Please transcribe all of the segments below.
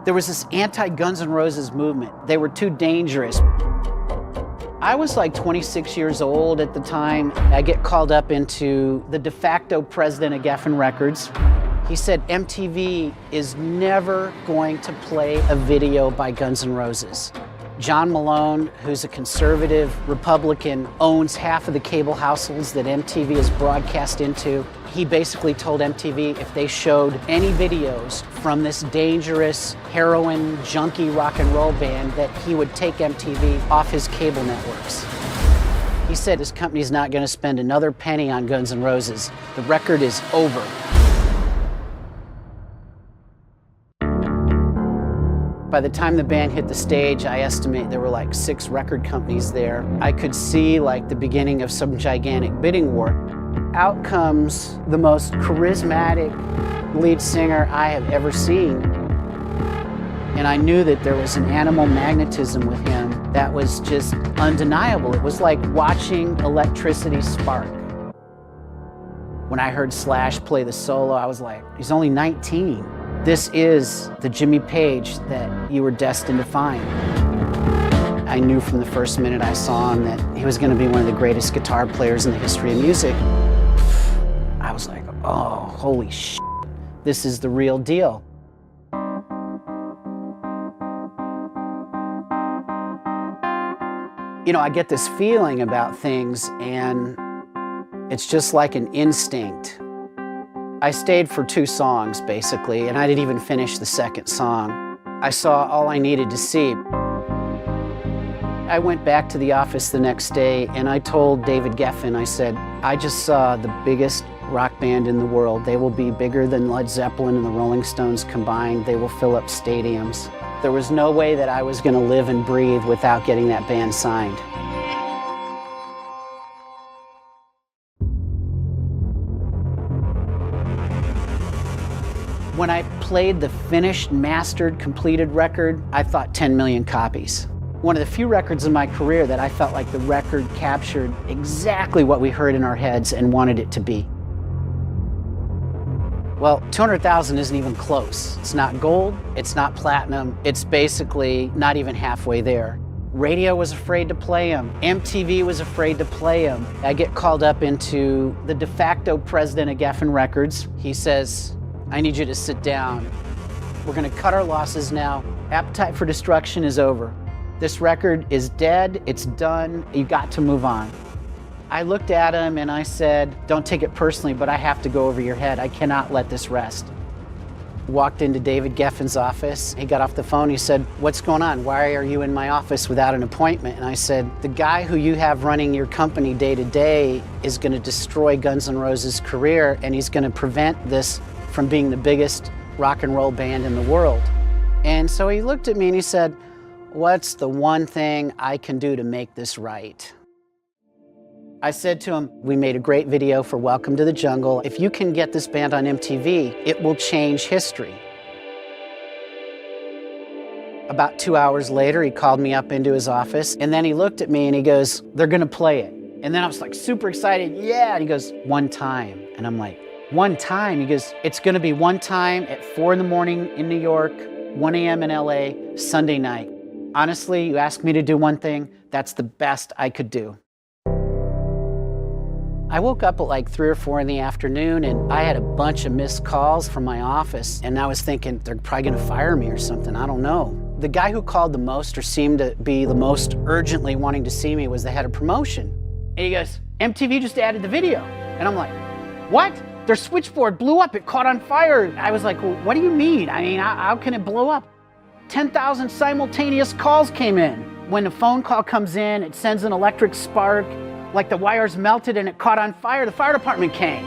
There was this anti-Guns N' Roses movement. They were too dangerous. I was like 26 years old at the time. I get called up into the de facto president of Geffen Records. He said, MTV is never going to play a video by Guns N' Roses. John Malone, who's a conservative Republican, owns half of the cable households that MTV is broadcast into. He basically told MTV if they showed any videos from this dangerous heroin junkie rock and roll band that he would take MTV off his cable networks. He said his company's not going to spend another penny on Guns N' Roses. The record is over. By the time the band hit the stage, I estimate there were like 6 record companies there. I could see like the beginning of some gigantic bidding war. Out comes the most charismatic lead singer I have ever seen. And I knew that there was an animal magnetism with him that was just undeniable. It was like watching electricity spark. When I heard Slash play the solo, I was like, he's only 19. This is the Jimmy Page that you were destined to find. I knew from the first minute I saw him that he was going to be one of the greatest guitar players in the history of music. I was like, oh, holy shit, this is the real deal. You know, I get this feeling about things and it's just like an instinct. I stayed for 2 songs, basically, and I didn't even finish the second song. I saw all I needed to see. I went back to the office the next day and I told David Geffen, I said, I just saw the biggest rock band in the world. They will be bigger than Led Zeppelin and the Rolling Stones combined. They will fill up stadiums. There was no way that I was going to live and breathe without getting that band signed. When I played the finished, mastered, completed record, I thought 10 million copies. One of the few records in my career that I felt like the record captured exactly what we heard in our heads and wanted it to be. Well, 200,000 isn't even close. It's not gold, it's not platinum, it's basically not even halfway there. Radio was afraid to play them. MTV was afraid to play them. I get called up into the de facto president of Geffen Records. He says, I need you to sit down. We're gonna cut our losses now. Appetite for Destruction is over. This record is dead, it's done, you got to move on. I looked at him and I said, don't take it personally, but I have to go over your head. I cannot let this rest. Walked into David Geffen's office. He got off the phone, he said, what's going on? Why are you in my office without an appointment? And I said, the guy who you have running your company day to day is gonna destroy Guns N' Roses' career and he's gonna prevent this from being the biggest rock and roll band in the world. And so he looked at me and he said, what's the one thing I can do to make this right? I said to him, we made a great video for Welcome to the Jungle. If you can get this band on MTV, it will change history. About 2 hours later, he called me up into his office and then he looked at me and he goes, they're gonna play it. And then I was like super excited, yeah. And he goes, one time. And I'm like, one time? He goes, it's gonna be one time at 4 in the morning in New York, 1 a.m. in LA, Sunday night. Honestly, you asked me to do one thing, that's the best I could do. I woke up at like 3 or 4 in the afternoon and I had a bunch of missed calls from my office and I was thinking they're probably gonna fire me or something, I don't know. The guy who called the most or seemed to be the most urgently wanting to see me was the head of promotion. And he goes, MTV just added the video. And I'm like, what? Their switchboard blew up, it caught on fire. I was like, well, what do you mean? I mean, how can it blow up? 10,000 simultaneous calls came in. When a phone call comes in, it sends an electric spark, like the wires melted and it caught on fire, the fire department came.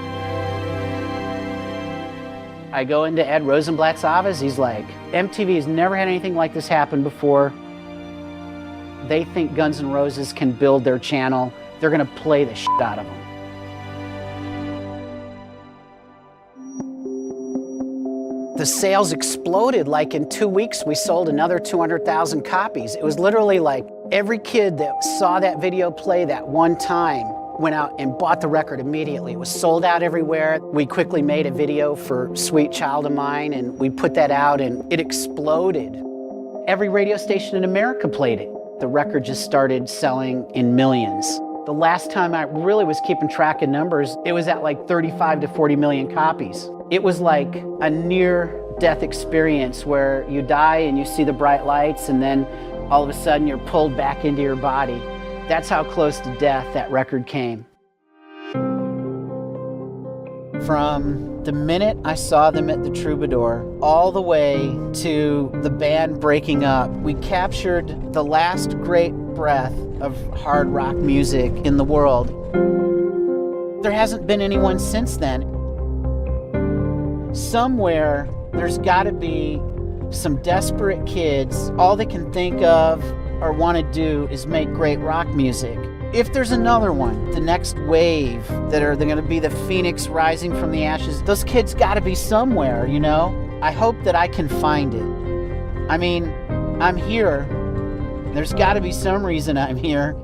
I go into Ed Rosenblatt's office, he's like, MTV has never had anything like this happen before. They think Guns N' Roses can build their channel. They're gonna play the shit out of them. The sales exploded. Like in 2 weeks, we sold another 200,000 copies. It was literally like every kid that saw that video play that one time went out and bought the record immediately. It was sold out everywhere. We quickly made a video for Sweet Child of Mine, and we put that out, and it exploded. Every radio station in America played it. The record just started selling in millions. The last time I really was keeping track of numbers, it was at like 35 to 40 million copies. It was like a near-death experience where you die and you see the bright lights, and then all of a sudden you're pulled back into your body. That's how close to death that record came. From the minute I saw them at the Troubadour, all the way to the band breaking up, we captured the last great breath of hard rock music in the world. There hasn't been anyone since then. Somewhere, there's gotta be some desperate kids. All they can think of or want to do is make great rock music. If there's another one, the next wave they're going to be the phoenix rising from the ashes, those kids got to be somewhere, you know? I hope that I can find it. I mean, I'm here. There's got to be some reason I'm here.